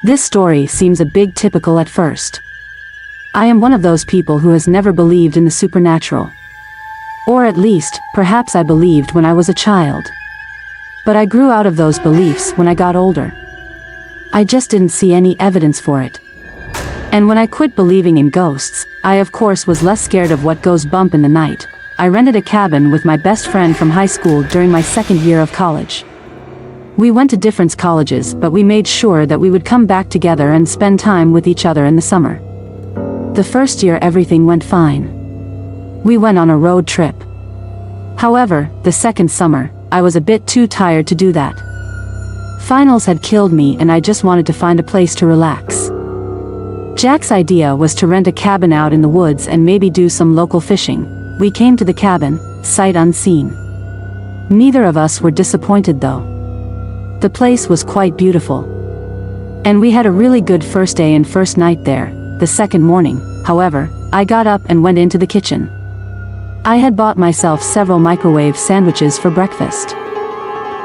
This story seems a bit typical at first. I am one of those people who has never believed in the supernatural. Or at least, perhaps I believed when I was a child. But I grew out of those beliefs when I got older. I just didn't see any evidence for it. And when I quit believing in ghosts, I of course was less scared of what goes bump in the night. I rented a cabin with my best friend from high school during my second year of college. We went to different colleges, but we made sure that we would come back together and spend time with each other in the summer. The first year everything went fine. We went on a road trip. However, the second summer, I was a bit too tired to do that. Finals had killed me and I just wanted to find a place to relax. Jack's idea was to rent a cabin out in the woods and maybe do some local fishing. We came to the cabin, sight unseen. Neither of us were disappointed though. The place was quite beautiful. And we had a really good first day and first night there. The second morning, however, I got up and went into the kitchen. I had bought myself several microwave sandwiches for breakfast.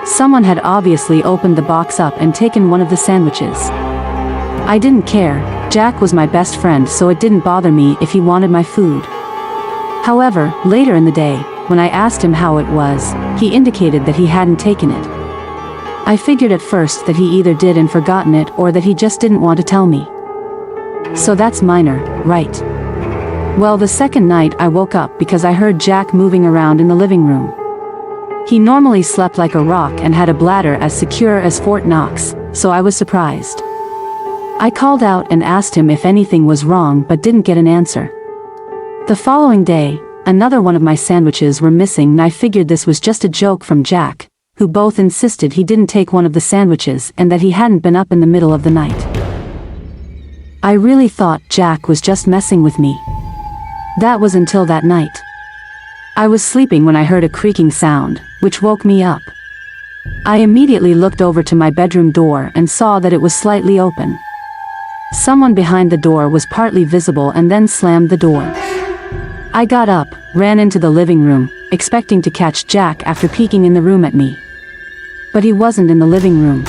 Someone had obviously opened the box up and taken one of the sandwiches. I didn't care. Jack was my best friend, so it didn't bother me if he wanted my food. However, later in the day, when I asked him how it was, he indicated that he hadn't taken it. I figured at first that he either did and forgotten it or that he just didn't want to tell me. So that's minor, right? Well, the second night I woke up because I heard Jack moving around in the living room. He normally slept like a rock and had a bladder as secure as Fort Knox, so I was surprised. I called out and asked him if anything was wrong but didn't get an answer. The following day, another one of my sandwiches were missing and I figured this was just a joke from Jack, who both insisted he didn't take one of the sandwiches and that he hadn't been up in the middle of the night. I really thought Jack was just messing with me. That was until that night. I was sleeping when I heard a creaking sound, which woke me up. I immediately looked over to my bedroom door and saw that it was slightly open. Someone behind the door was partly visible and then slammed the door. I got up, ran into the living room, expecting to catch Jack after peeking in the room at me. But he wasn't in the living room.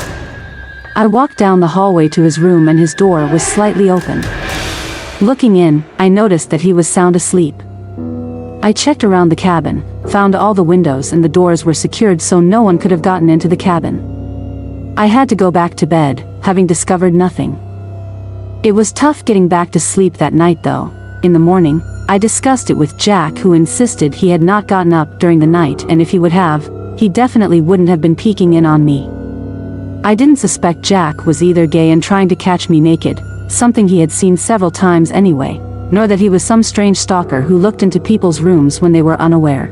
I walked down the hallway to his room and his door was slightly open. Looking in, I noticed that he was sound asleep. I checked around the cabin, found all the windows and the doors were secured so no one could have gotten into the cabin. I had to go back to bed, having discovered nothing. It was tough getting back to sleep that night though. In the morning, I discussed it with Jack, who insisted he had not gotten up during the night and if he would have, he definitely wouldn't have been peeking in on me. I didn't suspect Jack was either gay and trying to catch me naked, something he had seen several times anyway, nor that he was some strange stalker who looked into people's rooms when they were unaware.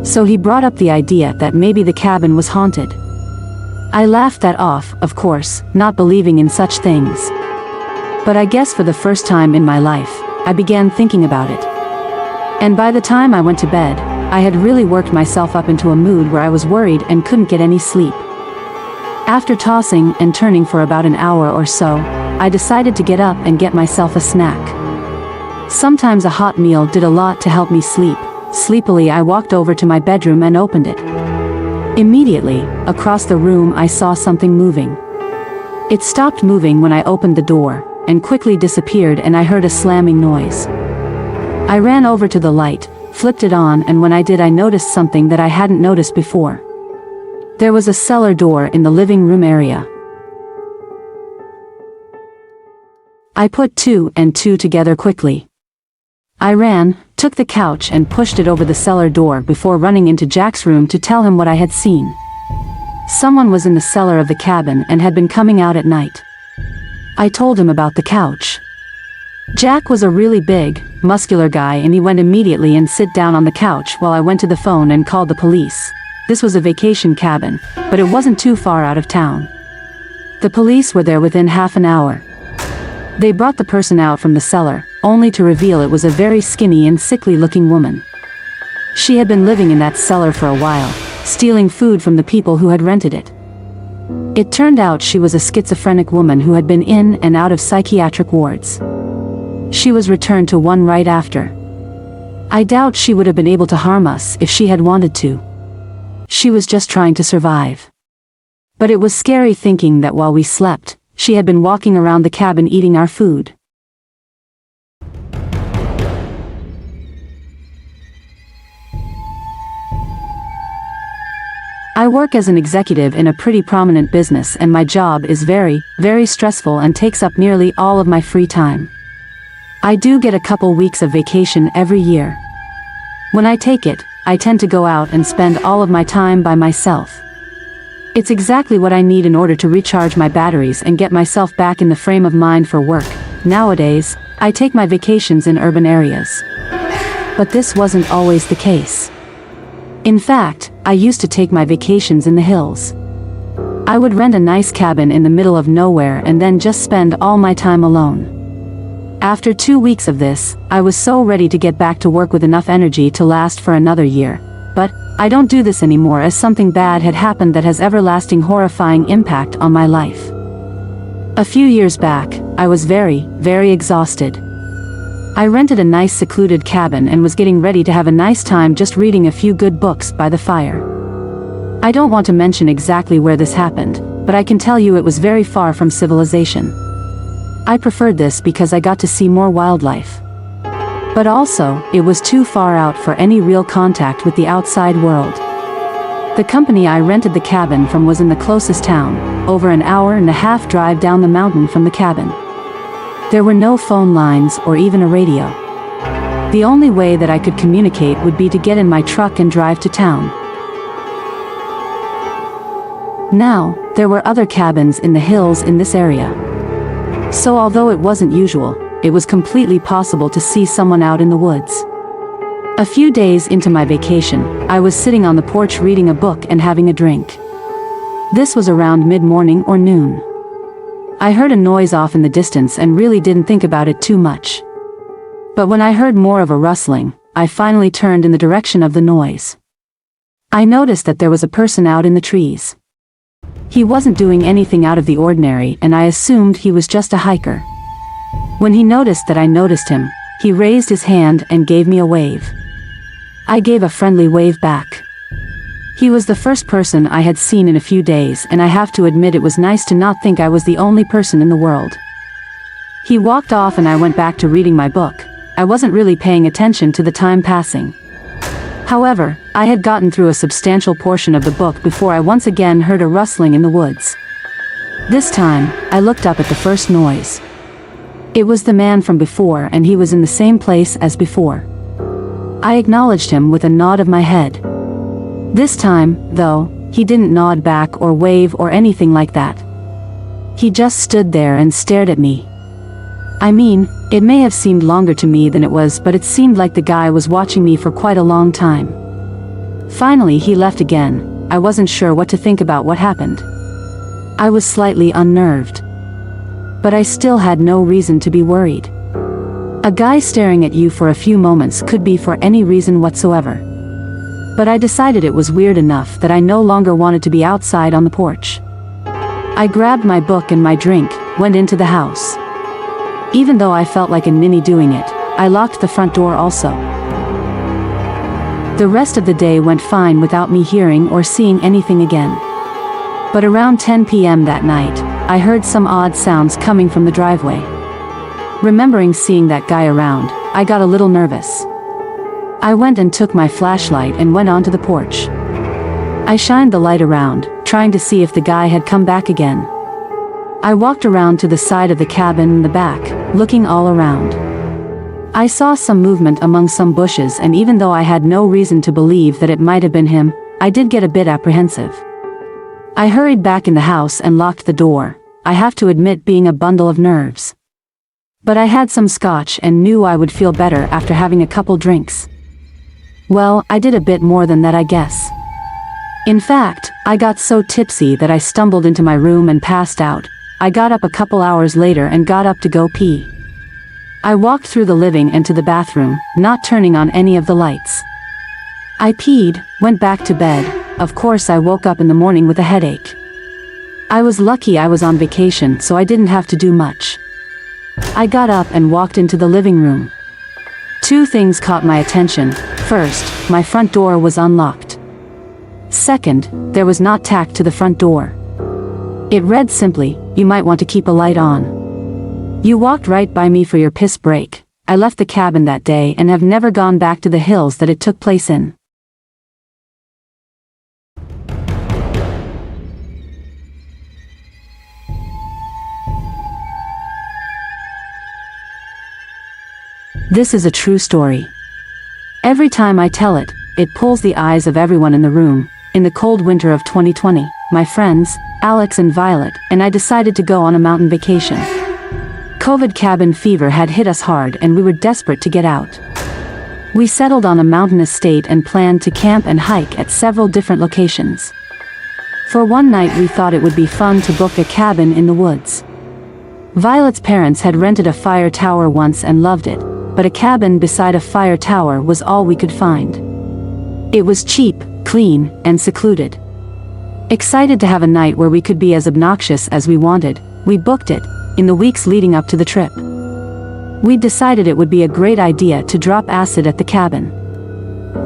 So he brought up the idea that maybe the cabin was haunted. I laughed that off, of course, not believing in such things. But I guess for the first time in my life, I began thinking about it. And by the time I went to bed, I had really worked myself up into a mood where I was worried and couldn't get any sleep. After tossing and turning for about an hour or so, I decided to get up and get myself a snack. Sometimes a hot meal did a lot to help me sleep. Sleepily I walked over to my bedroom and opened it. Immediately, across the room I saw something moving. It stopped moving when I opened the door, and quickly disappeared and I heard a slamming noise. I ran over to the light, flipped it on, and when I did I noticed something that I hadn't noticed before. There was a cellar door in the living room area. I put two and two together quickly. I ran, took the couch and pushed it over the cellar door before running into Jack's room to tell him what I had seen. Someone was in the cellar of the cabin and had been coming out at night. I told him about the couch. Jack was a really big, muscular guy and he went immediately and sit down on the couch while I went to the phone and called the police. This was a vacation cabin, but it wasn't too far out of town. The police were there within half an hour. They brought the person out from the cellar, only to reveal it was a very skinny and sickly-looking woman. She had been living in that cellar for a while, stealing food from the people who had rented it. It turned out she was a schizophrenic woman who had been in and out of psychiatric wards. She was returned to one right after. I doubt she would have been able to harm us if she had wanted to. She was just trying to survive. But it was scary thinking that while we slept, she had been walking around the cabin eating our food. I work as an executive in a pretty prominent business, and my job is very, very stressful and takes up nearly all of my free time. I do get a couple weeks of vacation every year. When I take it, I tend to go out and spend all of my time by myself. It's exactly what I need in order to recharge my batteries and get myself back in the frame of mind for work. Nowadays, I take my vacations in urban areas. But this wasn't always the case. In fact, I used to take my vacations in the hills. I would rent a nice cabin in the middle of nowhere and then just spend all my time alone. After 2 weeks of this, I was so ready to get back to work with enough energy to last for another year. But I don't do this anymore, as something bad had happened that has everlasting horrifying impact on my life. A few years back, I was very, very exhausted. I rented a nice secluded cabin and was getting ready to have a nice time just reading a few good books by the fire. I don't want to mention exactly where this happened, but I can tell you it was very far from civilization. I preferred this because I got to see more wildlife. But also, it was too far out for any real contact with the outside world. The company I rented the cabin from was in the closest town, over an hour-and-a-half drive down the mountain from the cabin. There were no phone lines or even a radio. The only way that I could communicate would be to get in my truck and drive to town. Now, there were other cabins in the hills in this area. So although it wasn't usual, it was completely possible to see someone out in the woods. A few days into my vacation, I was sitting on the porch reading a book and having a drink. This was around mid-morning or noon. I heard a noise off in the distance and really didn't think about it too much. But when I heard more of a rustling, I finally turned in the direction of the noise. I noticed that there was a person out in the trees. He wasn't doing anything out of the ordinary, and I assumed he was just a hiker. When he noticed that I noticed him, he raised his hand and gave me a wave. I gave a friendly wave back. He was the first person I had seen in a few days, and I have to admit it was nice to not think I was the only person in the world. He walked off and I went back to reading my book. I wasn't really paying attention to the time passing. However, I had gotten through a substantial portion of the book before I once again heard a rustling in the woods. This time, I looked up at the first noise. It was the man from before, and he was in the same place as before. I acknowledged him with a nod of my head. This time, though, he didn't nod back or wave or anything like that. He just stood there and stared at me. I mean, it may have seemed longer to me than it was, but it seemed like the guy was watching me for quite a long time. Finally, he left again. I wasn't sure what to think about what happened. I was slightly unnerved. But I still had no reason to be worried. A guy staring at you for a few moments could be for any reason whatsoever. But I decided it was weird enough that I no longer wanted to be outside on the porch. I grabbed my book and my drink, went into the house. Even though I felt like a ninny doing it, I locked the front door also. The rest of the day went fine without me hearing or seeing anything again. But around 10 p.m. that night, I heard some odd sounds coming from the driveway. Remembering seeing that guy around, I got a little nervous. I went and took my flashlight and went onto the porch. I shined the light around, trying to see if the guy had come back again. I walked around to the side of the cabin in the back, looking all around. I saw some movement among some bushes, and even though I had no reason to believe that it might have been him, I did get a bit apprehensive. I hurried back in the house and locked the door, I have to admit being a bundle of nerves. But I had some scotch and knew I would feel better after having a couple drinks. Well, I did a bit more than that, I guess. In fact, I got so tipsy that I stumbled into my room and passed out. I got up a couple hours later and got up to go pee. I walked through the living and to the bathroom, not turning on any of the lights. I peed, went back to bed. Of course I woke up in the morning with a headache. I was lucky I was on vacation, so I didn't have to do much. I got up and walked into the living room. Two things caught my attention. First, my front door was unlocked. Second, there was not tacked to the front door. It read simply, you might want to keep a light on. You walked right by me for your piss break. I left the cabin that day and have never gone back to the hills that it took place in. This is a true story. Every time I tell it, it pulls the eyes of everyone in the room. In the cold winter of 2020, my friends, Alex and Violet, and I decided to go on a mountain vacation. COVID cabin fever had hit us hard and we were desperate to get out. We settled on a mountain estate and planned to camp and hike at several different locations. For one night we thought it would be fun to book a cabin in the woods. Violet's parents had rented a fire tower once and loved it, but a cabin beside a fire tower was all we could find. It was cheap, clean, and secluded. Excited to have a night where we could be as obnoxious as we wanted, we booked it. In the weeks leading up to the trip, we decided it would be a great idea to drop acid at the cabin.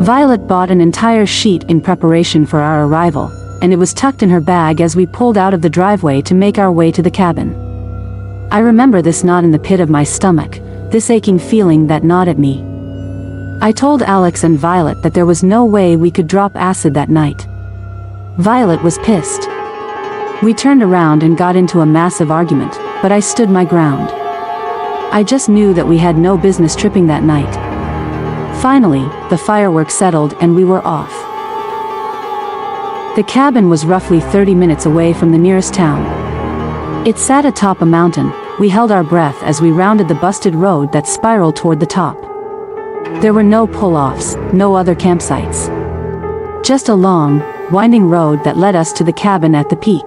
Violet bought an entire sheet in preparation for our arrival, and it was tucked in her bag as we pulled out of the driveway to make our way to the cabin. I remember this knot in the pit of my stomach, this aching feeling that gnawed at me. I told Alex and Violet that there was no way we could drop acid that night. Violet was pissed. We turned around and got into a massive argument, but I stood my ground. I just knew that we had no business tripping that night. Finally, the fireworks settled and we were off. The cabin was roughly 30 minutes away from the nearest town. It sat atop a mountain. We held our breath as we rounded the busted road that spiraled toward the top. There were no pull-offs, no other campsites. Just a long, winding road that led us to the cabin at the peak.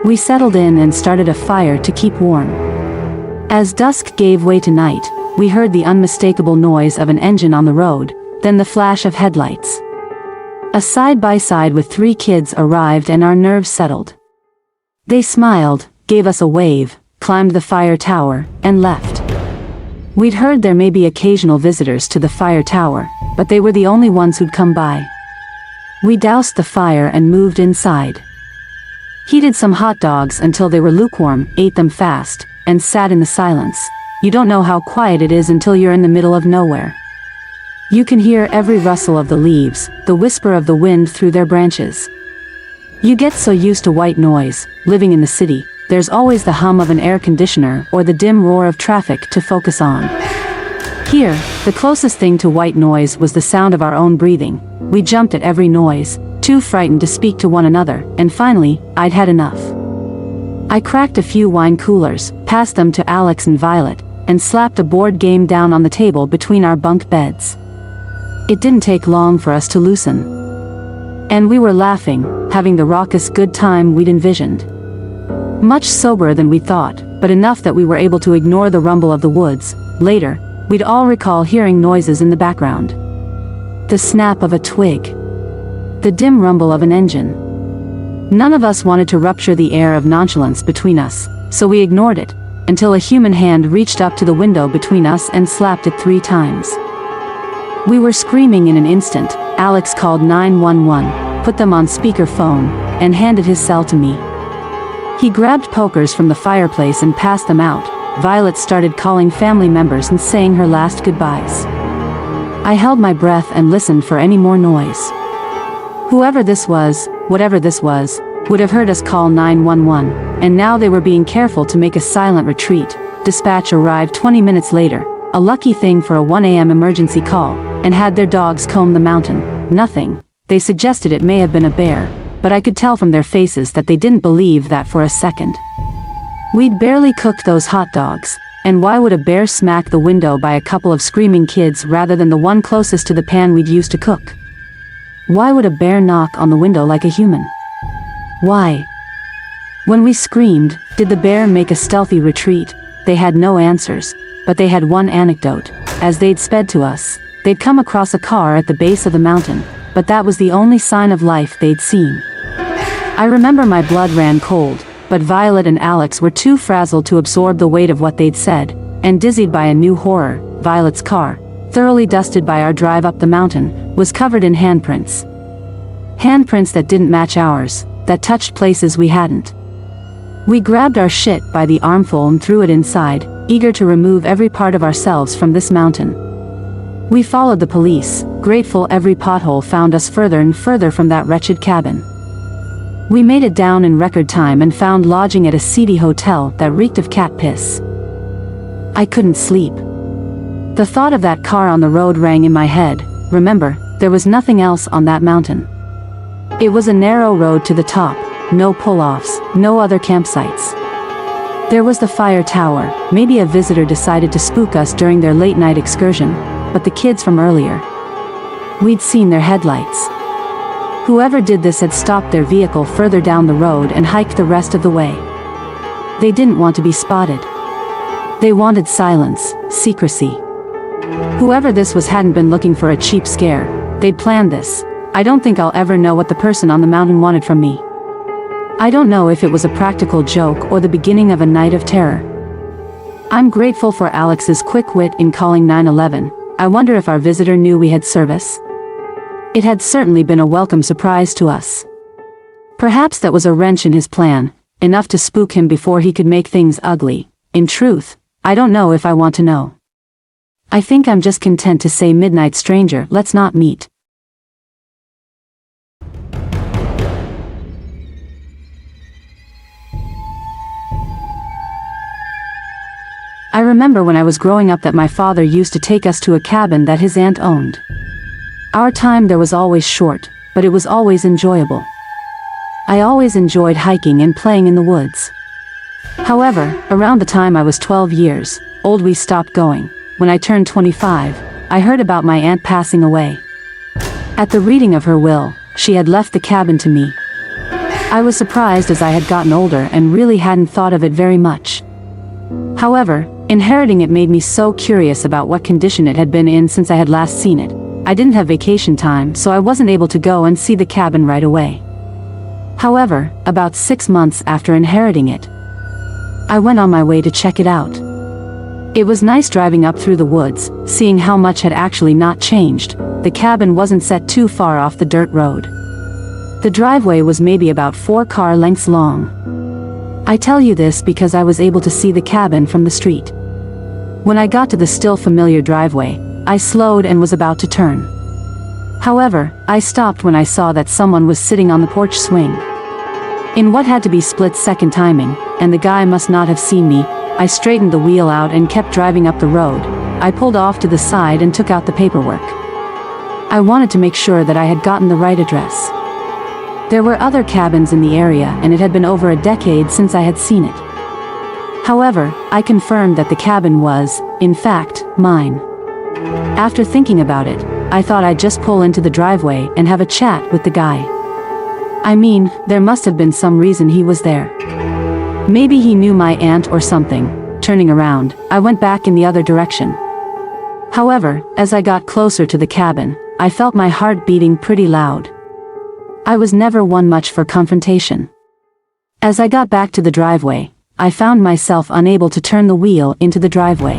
We settled in and started a fire to keep warm. As dusk gave way to night, we heard the unmistakable noise of an engine on the road, then the flash of headlights. A side-by-side with 3 kids arrived and our nerves settled. They smiled, gave us a wave, climbed the fire tower, and left. We'd heard there may be occasional visitors to the fire tower, but they were the only ones who'd come by. We doused the fire and moved inside. Heated some hot dogs until they were lukewarm, ate them fast, and sat in the silence. You don't know how quiet it is until you're in the middle of nowhere. You can hear every rustle of the leaves, the whisper of the wind through their branches. You get so used to white noise, living in the city, there's always the hum of an air conditioner or the dim roar of traffic to focus on. Here, the closest thing to white noise was the sound of our own breathing. We jumped at every noise, too frightened to speak to one another, and finally, I'd had enough. I cracked a few wine coolers, passed them to Alex and Violet, and slapped a board game down on the table between our bunk beds. It didn't take long for us to loosen. And we were laughing, having the raucous good time we'd envisioned. Much soberer than we thought, but enough that we were able to ignore the rumble of the woods. Later, we'd all recall hearing noises in the background. The snap of a twig. The dim rumble of an engine. None of us wanted to rupture the air of nonchalance between us, so we ignored it, until a human hand reached up to the window between us and slapped it 3 times. We were screaming in an instant. Alex called 911, put them on speakerphone, and handed his cell to me. He grabbed pokers from the fireplace and passed them out. Violet started calling family members and saying her last goodbyes. I held my breath and listened for any more noise. Whoever this was, whatever this was, would have heard us call 911, and now they were being careful to make a silent retreat. Dispatch arrived 20 minutes later, a lucky thing for a 1 a.m. emergency call, and had their dogs comb the mountain. Nothing. They suggested it may have been a bear, but I could tell from their faces that they didn't believe that for a second. We'd barely cooked those hot dogs, and why would a bear smack the window by a couple of screaming kids rather than the one closest to the pan we'd used to cook? Why would a bear knock on the window like a human? Why? When we screamed, did the bear make a stealthy retreat? They had no answers, but they had one anecdote. As they'd sped to us, they'd come across a car at the base of the mountain, but that was the only sign of life they'd seen. I remember my blood ran cold, but Violet and Alex were too frazzled to absorb the weight of what they'd said, and dizzied by a new horror. Violet's car, thoroughly dusted by our drive up the mountain, was covered in handprints. Handprints that didn't match ours, that touched places we hadn't. We grabbed our shit by the armful and threw it inside, eager to remove every part of ourselves from this mountain. We followed the police, grateful every pothole found us further and further from that wretched cabin. We made it down in record time and found lodging at a seedy hotel that reeked of cat piss. I couldn't sleep. The thought of that car on the road rang in my head. Remember, there was nothing else on that mountain. It was a narrow road to the top, no pull-offs, no other campsites. There was the fire tower. Maybe a visitor decided to spook us during their late-night excursion, but the kids from earlier. We'd seen their headlights. Whoever did this had stopped their vehicle further down the road and hiked the rest of the way. They didn't want to be spotted. They wanted silence, secrecy. Whoever this was hadn't been looking for a cheap scare. They'd planned this. I don't think I'll ever know what the person on the mountain wanted from me. I don't know if it was a practical joke or the beginning of a night of terror. I'm grateful for Alex's quick wit in calling 911. I wonder if our visitor knew we had service? It had certainly been a welcome surprise to us. Perhaps that was a wrench in his plan, enough to spook him before he could make things ugly. In truth, I don't know if I want to know. I think I'm just content to say, midnight stranger, let's not meet. I remember when I was growing up that my father used to take us to a cabin that his aunt owned. Our time there was always short, but it was always enjoyable. I always enjoyed hiking and playing in the woods. However, around the time I was 12 years old we stopped going. When I turned 25, I heard about my aunt passing away. At the reading of her will, she had left the cabin to me. I was surprised as I had gotten older and really hadn't thought of it very much. However, inheriting it made me so curious about what condition it had been in since I had last seen it. I didn't have vacation time, so I wasn't able to go and see the cabin right away. However, about 6 months after inheriting it, I went on my way to check it out. It was nice driving up through the woods, seeing how much had actually not changed. The cabin wasn't set too far off the dirt road. The driveway was maybe about 4 car lengths long. I tell you this because I was able to see the cabin from the street. When I got to the still familiar driveway, I slowed and was about to turn. However, I stopped when I saw that someone was sitting on the porch swing. In what had to be split-second timing, and the guy must not have seen me, I straightened the wheel out and kept driving up the road. I pulled off to the side and took out the paperwork. I wanted to make sure that I had gotten the right address. There were other cabins in the area and it had been over a decade since I had seen it. However, I confirmed that the cabin was, in fact, mine. After thinking about it, I thought I'd just pull into the driveway and have a chat with the guy. I mean, there must have been some reason he was there. Maybe he knew my aunt or something. Turning around, I went back in the other direction. However, as I got closer to the cabin, I felt my heart beating pretty loud. I was never one much for confrontation. As I got back to the driveway, I found myself unable to turn the wheel into the driveway.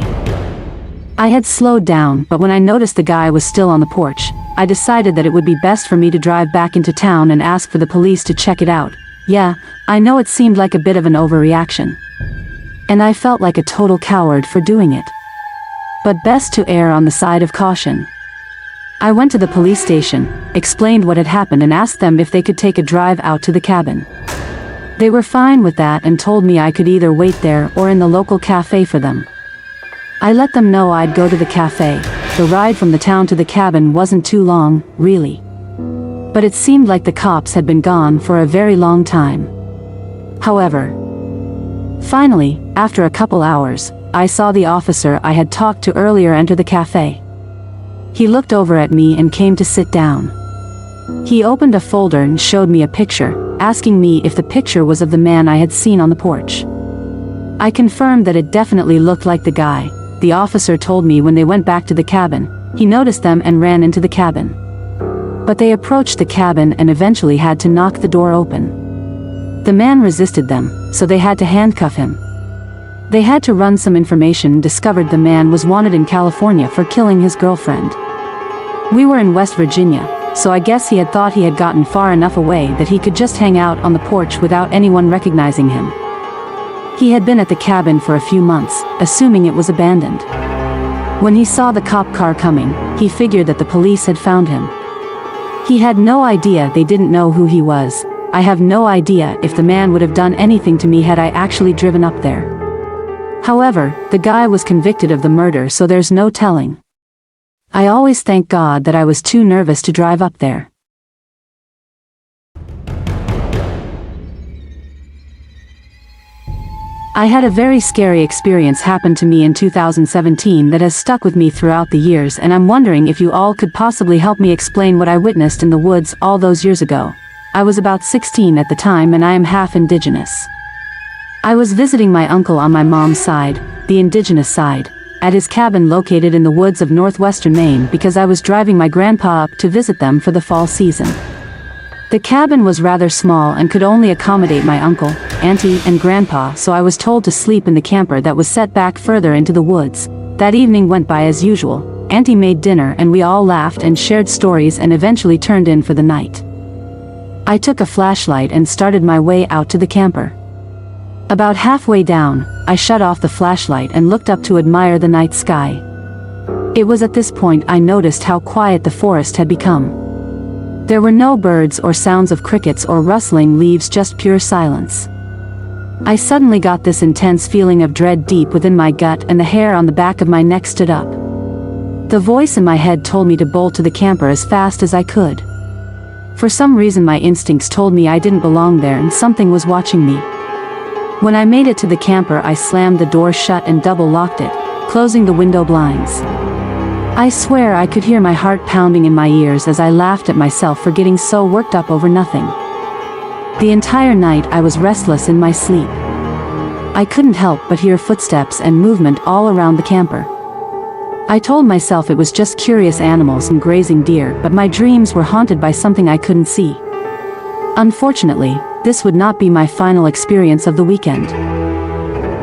I had slowed down, but when I noticed the guy was still on the porch, I decided that it would be best for me to drive back into town and ask for the police to check it out. Yeah, I know it seemed like a bit of an overreaction. And I felt like a total coward for doing it. But best to err on the side of caution. I went to the police station, explained what had happened and asked them if they could take a drive out to the cabin. They were fine with that and told me I could either wait there or in the local cafe for them. I let them know I'd go to the cafe. The ride from the town to the cabin wasn't too long, really. But it seemed like the cops had been gone for a very long time. However, finally, after a couple hours, I saw the officer I had talked to earlier enter the cafe. He looked over at me and came to sit down. He opened a folder and showed me a picture, asking me if the picture was of the man I had seen on the porch. I confirmed that it definitely looked like the guy. The officer told me when they went back to the cabin, he noticed them and ran into the cabin. But they approached the cabin and eventually had to knock the door open. The man resisted them, so they had to handcuff him. They had to run some information and discovered the man was wanted in California for killing his girlfriend. We were in West Virginia, so I guess he had thought he had gotten far enough away that he could just hang out on the porch without anyone recognizing him. He had been at the cabin for a few months, assuming it was abandoned. When he saw the cop car coming, he figured that the police had found him. He had no idea they didn't know who he was. I have no idea if the man would have done anything to me had I actually driven up there. However, the guy was convicted of the murder, so there's no telling. I always thank God that I was too nervous to drive up there. I had a very scary experience happen to me in 2017 that has stuck with me throughout the years, and I'm wondering if you all could possibly help me explain what I witnessed in the woods all those years ago. I was about 16 at the time and I am half indigenous. I was visiting my uncle on my mom's side, the indigenous side, at his cabin located in the woods of northwestern Maine because I was driving my grandpa up to visit them for the fall season. The cabin was rather small and could only accommodate my uncle, auntie, and grandpa, so I was told to sleep in the camper that was set back further into the woods. That evening went by as usual. Auntie made dinner and we all laughed and shared stories and eventually turned in for the night. I took a flashlight and started my way out to the camper. About halfway down, I shut off the flashlight and looked up to admire the night sky. It was at this point I noticed how quiet the forest had become. There were no birds or sounds of crickets or rustling leaves, just pure silence. I suddenly got this intense feeling of dread deep within my gut and the hair on the back of my neck stood up. The voice in my head told me to bolt to the camper as fast as I could. For some reason my instincts told me I didn't belong there and something was watching me. When I made it to the camper, I slammed the door shut and double-locked it, closing the window blinds. I swear I could hear my heart pounding in my ears as I laughed at myself for getting so worked up over nothing. The entire night I was restless in my sleep. I couldn't help but hear footsteps and movement all around the camper. I told myself it was just curious animals and grazing deer, but my dreams were haunted by something I couldn't see. Unfortunately, this would not be my final experience of the weekend.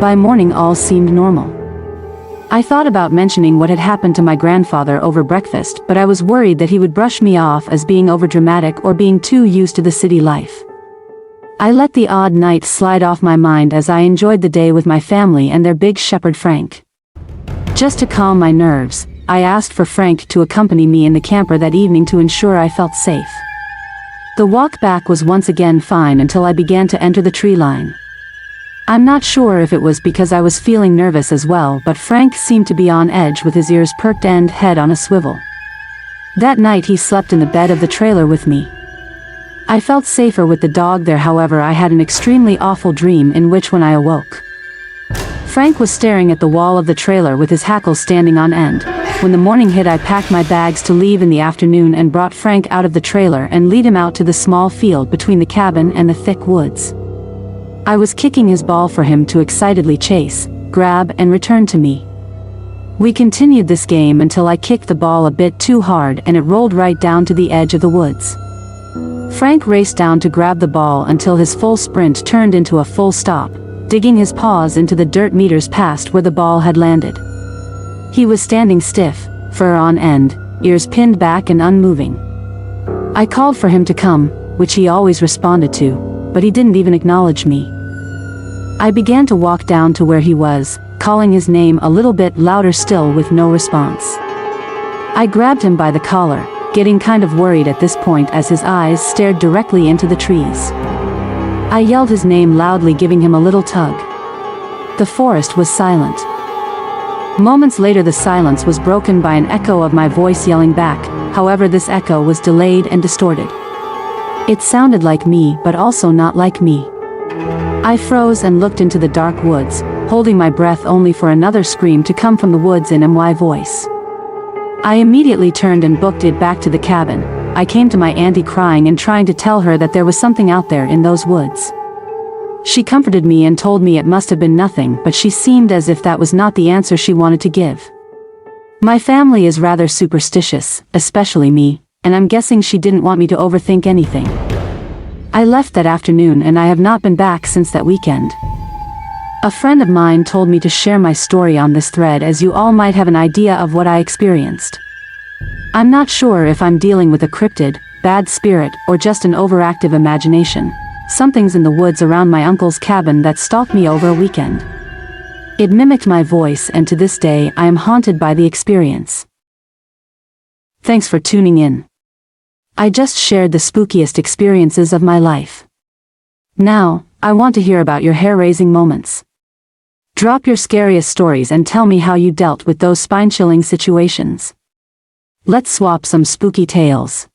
By morning all seemed normal. I thought about mentioning what had happened to my grandfather over breakfast, but I was worried that he would brush me off as being overdramatic or being too used to the city life. I let the odd night slide off my mind as I enjoyed the day with my family and their big shepherd Frank. Just to calm my nerves, I asked for Frank to accompany me in the camper that evening to ensure I felt safe. The walk back was once again fine until I began to enter the tree line. I'm not sure if it was because I was feeling nervous as well, but Frank seemed to be on edge with his ears perked and head on a swivel. That night he slept in the bed of the trailer with me. I felt safer with the dog there, however I had an extremely awful dream in which when I awoke, Frank was staring at the wall of the trailer with his hackles standing on end. When the morning hit I packed my bags to leave in the afternoon and brought Frank out of the trailer and lead him out to the small field between the cabin and the thick woods. I was kicking his ball for him to excitedly chase, grab, and return to me. We continued this game until I kicked the ball a bit too hard and it rolled right down to the edge of the woods. Frank raced down to grab the ball until his full sprint turned into a full stop, digging his paws into the dirt meters past where the ball had landed. He was standing stiff, fur on end, ears pinned back and unmoving. I called for him to come, which he always responded to, but he didn't even acknowledge me. I began to walk down to where he was, calling his name a little bit louder still with no response. I grabbed him by the collar, getting kind of worried at this point as his eyes stared directly into the trees. I yelled his name loudly, giving him a little tug. The forest was silent. Moments later the silence was broken by an echo of my voice yelling back, however this echo was delayed and distorted. It sounded like me but also not like me. I froze and looked into the dark woods, holding my breath only for another scream to come from the woods in my voice. I immediately turned and booked it back to the cabin. I came to my auntie crying and trying to tell her that there was something out there in those woods. She comforted me and told me it must have been nothing, but she seemed as if that was not the answer she wanted to give. My family is rather superstitious, especially me, and I'm guessing she didn't want me to overthink anything. I left that afternoon and I have not been back since that weekend. A friend of mine told me to share my story on this thread as you all might have an idea of what I experienced. I'm not sure if I'm dealing with a cryptid, bad spirit, or just an overactive imagination, Something's in the woods around my uncle's cabin that stalked me over a weekend. It mimicked my voice, and to this day I am haunted by the experience. Thanks for tuning in. I just shared the spookiest experiences of my life. Now, I want to hear about your hair-raising moments. Drop your scariest stories and tell me how you dealt with those spine-chilling situations. Let's swap some spooky tales.